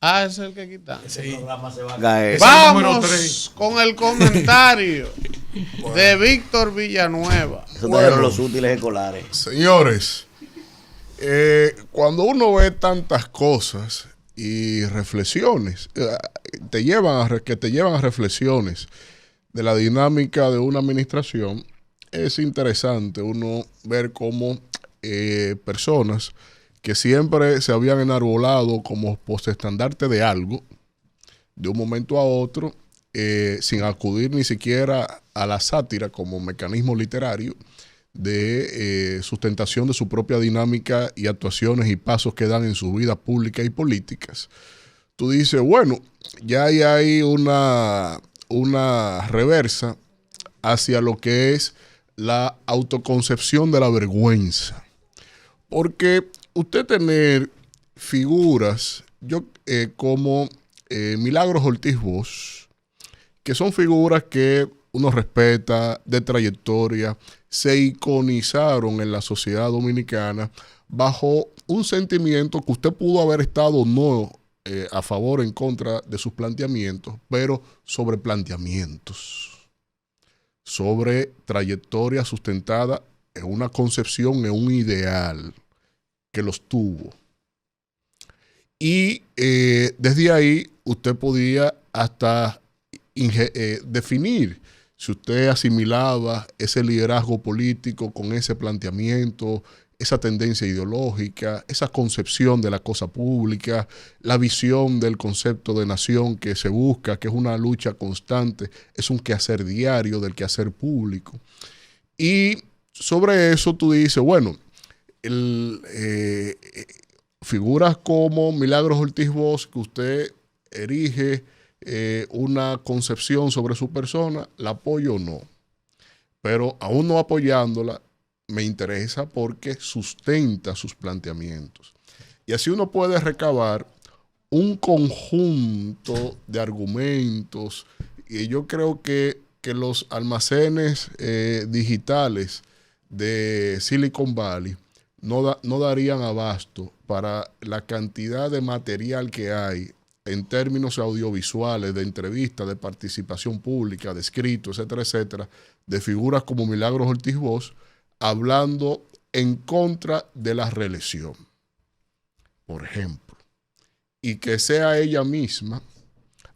Ah, ese es el que quita. Ese programa se va a caer. Vamos con el comentario de Víctor Villanueva. Eso trajeron los útiles escolares. Señores, cuando uno ve tantas cosas y reflexiones, te llevan a reflexiones de la dinámica de una administración, es interesante uno ver cómo personas que siempre se habían enarbolado como postestandarte de algo, de un momento a otro, sin acudir ni siquiera a la sátira como mecanismo literario de sustentación de su propia dinámica y actuaciones y pasos que dan en sus vidas públicas y políticas. Tú dices, bueno, ya hay una reversa hacia lo que es la autoconcepción de la vergüenza. Porque usted tener figuras como Milagros Ortiz Bosch, que son figuras que uno respeta, de trayectoria, se iconizaron en la sociedad dominicana bajo un sentimiento que usted pudo haber estado no a favor o en contra de sus planteamientos, pero sobre planteamientos, sobre trayectoria sustentada en una concepción, en un ideal que los tuvo. Y desde ahí usted podía hasta definir si usted asimilaba ese liderazgo político con ese planteamiento, esa tendencia ideológica, esa concepción de la cosa pública, la visión del concepto de nación que se busca, que es una lucha constante, es un quehacer diario del quehacer público. Y sobre eso tú dices, bueno, figuras como Milagros Ortiz Bosch, que usted erige una concepción sobre su persona, ¿la apoyo o no? Pero aún no apoyándola, me interesa porque sustenta sus planteamientos. Y así uno puede recabar un conjunto de argumentos, y yo creo que los almacenes digitales de Silicon Valley no darían abasto para la cantidad de material que hay en términos audiovisuales, de entrevistas, de participación pública, de escritos, etcétera, etcétera, de figuras como Milagros Ortiz Bosch, hablando en contra de la reelección, por ejemplo, y que sea ella misma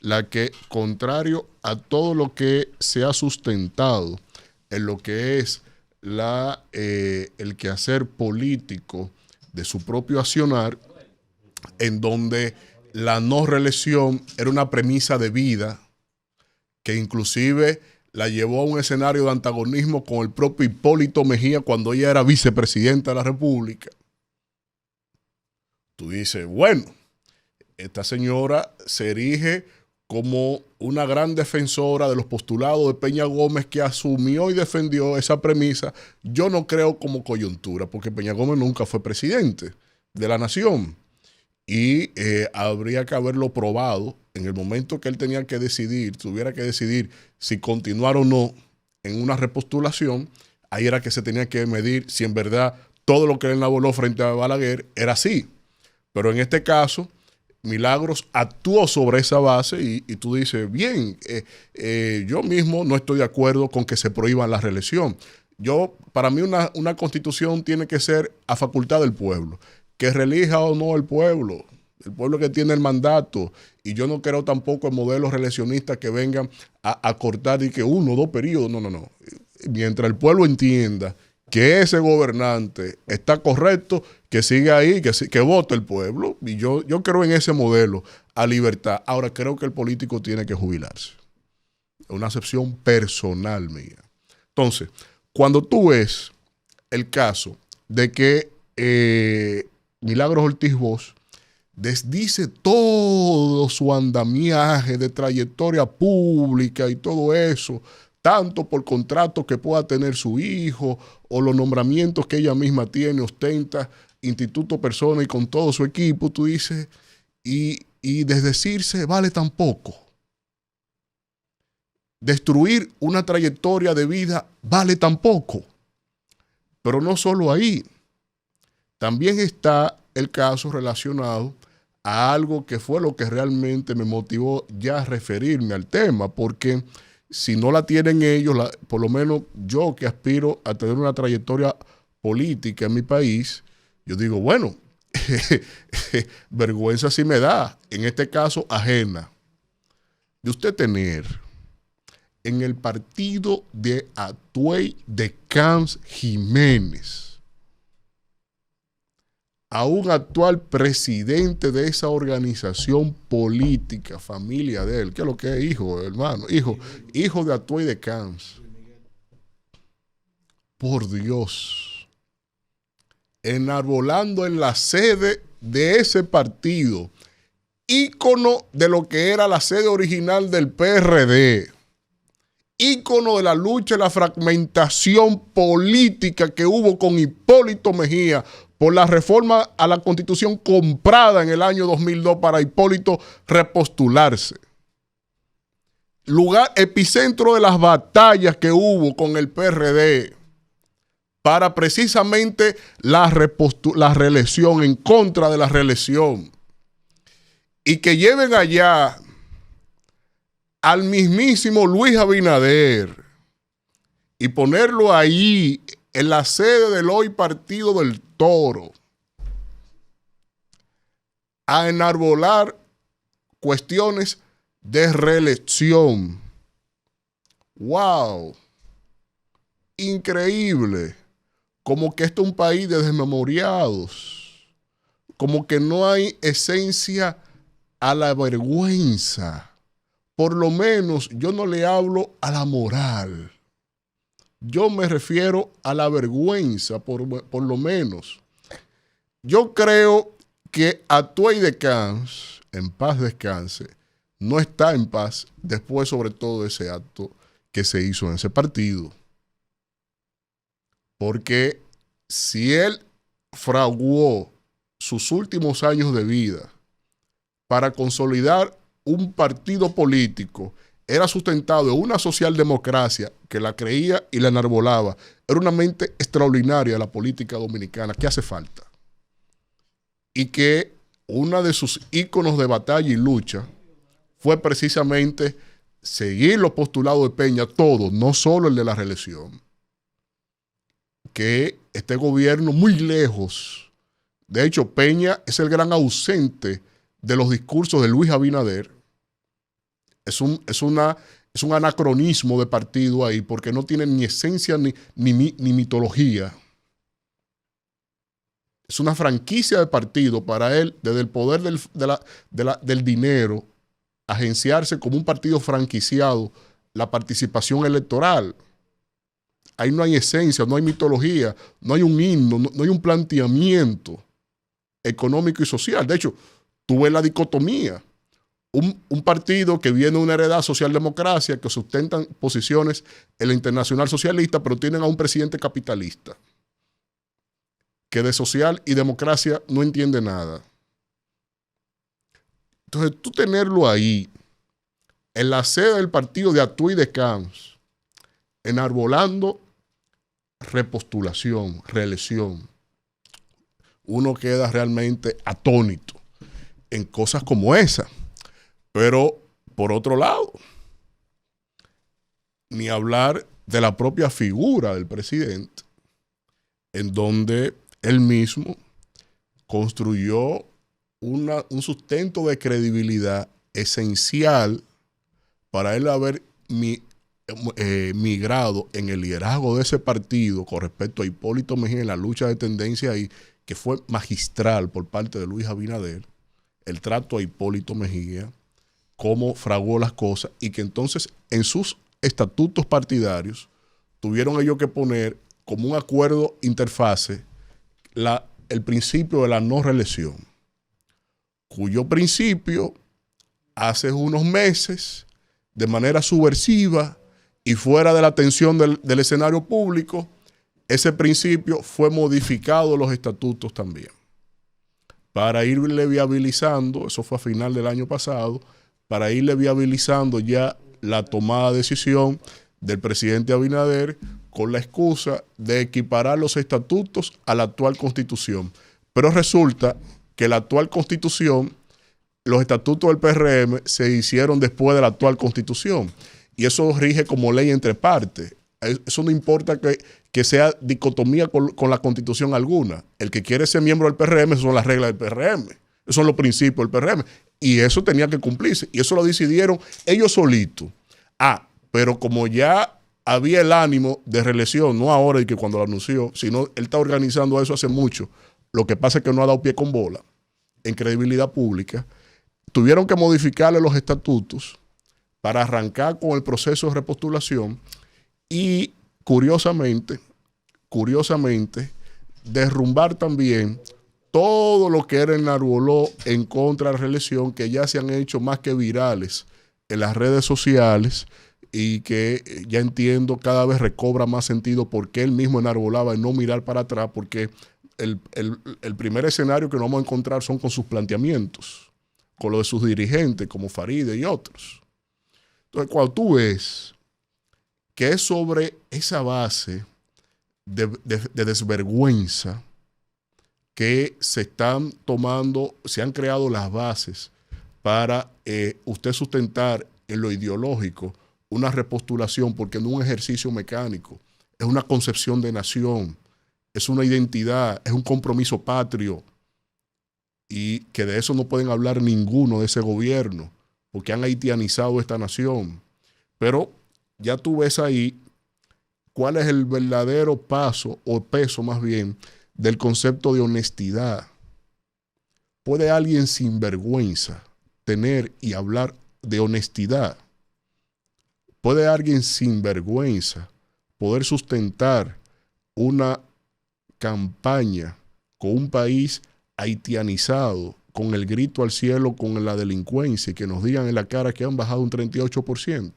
la que, contrario a todo lo que se ha sustentado en lo que es el quehacer político de su propio accionar, en donde la no reelección era una premisa de vida que inclusive la llevó a un escenario de antagonismo con el propio Hipólito Mejía cuando ella era vicepresidenta de la República. Tú dices, bueno, esta señora se erige como una gran defensora de los postulados de Peña Gómez, que asumió y defendió esa premisa. Yo no creo como coyuntura, porque Peña Gómez nunca fue presidente de la nación. Y habría que haberlo probado en el momento que él tenía que decidir, tuviera que decidir si continuar o no en una repostulación. Ahí era que se tenía que medir si en verdad todo lo que él elaboró frente a Balaguer era así. Pero en este caso, Milagros actuó sobre esa base y tú dices, bien, yo mismo no estoy de acuerdo con que se prohíba la reelección. Para mí una constitución tiene que ser a facultad del pueblo. Que reelija o no el pueblo que tiene el mandato, y yo no creo tampoco en modelos reeleccionistas que vengan a cortar y que 1 o 2 periodos, no. Mientras el pueblo entienda que ese gobernante está correcto, que siga ahí, que vote el pueblo, y yo creo en ese modelo a libertad. Ahora creo que el político tiene que jubilarse. Es una acepción personal mía. Entonces, cuando tú ves el caso de que Milagros Ortiz Bosch desdice todo su andamiaje de trayectoria pública y todo eso, tanto por contratos que pueda tener su hijo o los nombramientos que ella misma tiene, ostenta, Instituto Persona y con todo su equipo, tú dices, y desdecirse vale tan poco. Destruir una trayectoria de vida vale tan poco. Pero no solo ahí. También está el caso relacionado a algo que fue lo que realmente me motivó ya a referirme al tema, porque si no la tienen ellos, por lo menos yo que aspiro a tener una trayectoria política en mi país, yo digo, bueno, vergüenza sí me da, en este caso ajena, de usted tener en el partido de Atuey de Camps Jiménez a un actual presidente de esa organización política, familia de él. ¿Qué es lo que es? Hijo, hermano, hijo de Atuey de Camps. Por Dios. Enarbolando en la sede de ese partido, ícono de lo que era la sede original del PRD, ícono de la lucha y la fragmentación política que hubo con Hipólito Mejía por la reforma a la Constitución comprada en el año 2002 para Hipólito repostularse. Lugar, epicentro de las batallas que hubo con el PRD para precisamente la reelección, en contra de la reelección. Y que lleven allá al mismísimo Luis Abinader y ponerlo ahí en la sede del hoy Partido del Toro a enarbolar cuestiones de reelección. ¡Wow! Increíble. Como que esto es un país de desmemoriados. Como que no hay esencia a la vergüenza. Por lo menos yo no le hablo a la moral. Yo me refiero a la vergüenza, por lo menos. Yo creo que Atuey de Camps, en paz descanse, no está en paz después sobre todo de ese acto que se hizo en ese partido. Porque si él fraguó sus últimos años de vida para consolidar un partido político, era sustentado en una socialdemocracia que la creía y la enarbolaba. Era una mente extraordinaria la política dominicana que hace falta. Y que una de sus íconos de batalla y lucha fue precisamente seguir los postulados de Peña, todos, no solo el de la reelección. Que este gobierno muy lejos, de hecho Peña es el gran ausente de los discursos de Luis Abinader. Es un anacronismo de partido ahí, porque no tiene ni esencia ni mitología. Es una franquicia de partido para él, desde el poder del dinero, agenciarse como un partido franquiciado, la participación electoral. Ahí no hay esencia, no hay mitología, no hay un himno, no hay un planteamiento económico y social. De hecho, tú ves la dicotomía. Un partido que viene de una heredad socialdemocracia, que sustentan posiciones en la internacional socialista, pero tienen a un presidente capitalista, que de social y democracia no entiende nada. Entonces, tú tenerlo ahí, en la sede del partido de Atuey de Camps, enarbolando repostulación, reelección, uno queda realmente atónito en cosas como esa. Pero, por otro lado, ni hablar de la propia figura del presidente, en donde él mismo construyó un sustento de credibilidad esencial para él haber migrado en el liderazgo de ese partido con respecto a Hipólito Mejía en la lucha de tendencia ahí, que fue magistral por parte de Luis Abinader, el trato a Hipólito Mejía, cómo fraguó las cosas, y que entonces en sus estatutos partidarios tuvieron ellos que poner como un acuerdo interfase el principio de la no reelección, cuyo principio hace unos meses, de manera subversiva y fuera de la atención del escenario público, ese principio fue modificado en los estatutos también, para irle viabilizando, eso fue a final del año pasado, para irle viabilizando ya la tomada de decisión del presidente Abinader con la excusa de equiparar los estatutos a la actual Constitución. Pero resulta que la actual Constitución los estatutos del PRM se hicieron después de la actual constitución y eso rige como ley entre partes. Eso no importa que sea dicotomía con la constitución alguna. El que quiere ser miembro del PRM, esas son las reglas del PRM. Esos son los principios del PRM. Y eso tenía que cumplirse. Y eso lo decidieron ellos solitos. Pero como ya había el ánimo de reelección, no ahora y que cuando lo anunció, sino él está organizando eso hace mucho. Lo que pasa es que no ha dado pie con bola en credibilidad pública. Tuvieron que modificarle los estatutos para arrancar con el proceso de repostulación y curiosamente, derrumbar también todo lo que era enarboló en contra de la reelección, que ya se han hecho más que virales en las redes sociales y que ya entiendo cada vez recobra más sentido porque él mismo enarbolaba en no mirar para atrás, porque el primer escenario que nos vamos a encontrar son con sus planteamientos, con lo de sus dirigentes como Faride y otros. Entonces, cuando tú ves que es sobre esa base de desvergüenza que se están tomando, se han creado las bases para usted sustentar en lo ideológico una repostulación, porque no es un ejercicio mecánico, es una concepción de nación, es una identidad, es un compromiso patrio, y que de eso no pueden hablar ninguno de ese gobierno, porque han haitianizado esta nación. Pero ya tú ves ahí cuál es el verdadero paso, o peso más bien, del concepto de honestidad. ¿Puede alguien sin vergüenza tener y hablar de honestidad? ¿Puede alguien sin vergüenza poder sustentar una campaña con un país haitianizado, con el grito al cielo, con la delincuencia, y que nos digan en la cara que han bajado un 38%?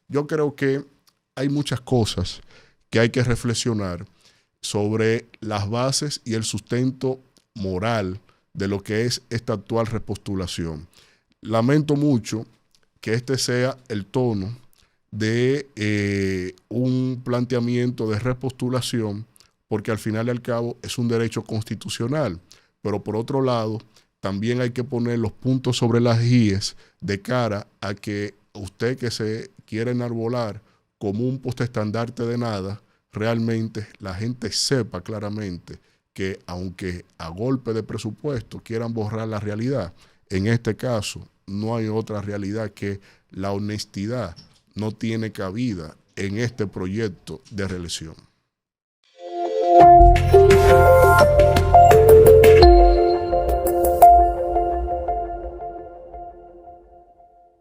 Yo creo que hay muchas cosas que hay que reflexionar sobre las bases y el sustento moral de lo que es esta actual repostulación. Lamento mucho que este sea el tono de un planteamiento de repostulación, porque al final y al cabo es un derecho constitucional. Pero por otro lado, también hay que poner los puntos sobre las íes de cara a que usted que se quiere enarbolar como un postestandarte de nada, realmente la gente sepa claramente que aunque a golpe de presupuesto quieran borrar la realidad, en este caso no hay otra realidad que la honestidad no tiene cabida en este proyecto de reelección.